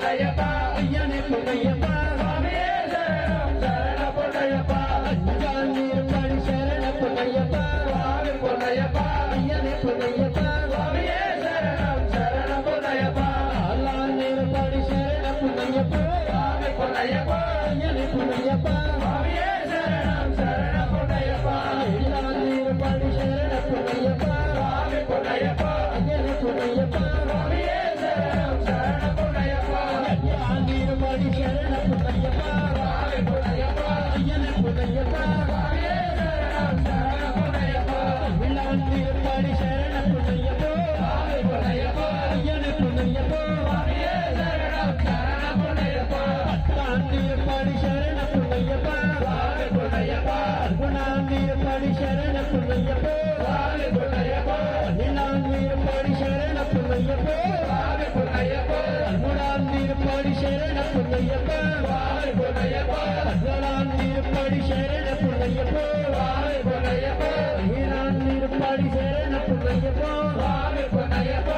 பொன்னையப்பா ஐயனே பொன்னையப்பா சுவாமியே சரணம் சரண பொன்னையப்பா அஞ்சால் நீர்படி சரண பொன்னையப்பா சுவாமி பொன்னையப்பா ஐயனே பொன்னையப்பா சுவாமியே சரணம் சரண பொன்னையப்பா ஆலால் நீர்படி சரண பொன்னையப்பா சுவாமி பொன்னையப்பா ஐயனே பொன்னையப்பா சுவாமியே சரணம் சரண பொன்னையப்பா ஆலால் நீர்படி சரண பொன்னையப்பா சுவாமி பொன்னையப்பா ஐயனே பொன்னையப்பா சுவாமியே சரணம் சரண பொன்னையப்பா ஆலால் நீர்படி சரண பொன்னையப்பா சுவாமி பொன்னையப்பா ஐயனே பொன்னையப்பா சுவாமியே சரணம் சரண பொன்னையப்பா ஆலால் நீர்படி சரண பொன்னையப்பா சுவாமி பொன்னையப்பா ஐயனே பொன்னையப்பா சுவாமியே சரணம் சரண பொன்னையப்பா ஆலால் நீர்படி சரண பொன்னையப்பா சுவாமி பொன்னையப்பா ஆலால் நீர்படி சரண பொன்னையப்பா சுவாமி பொன்னையப்பா ஆலால் நீர்படி சரண பொன்னையப்பா சுவாமி பொன்னையப்பா ஆலால் நீர்படி சரண பொன்னையப்பா சுவாமி பொன்னையப்பா ஆலால் நீர்படி சரண பொன்னையப்பா சுவாமி பொன்னையப்பா ஆலால் நீர்படி சரண பொன்னையப்பா சுவாமி பொன்னையப்பா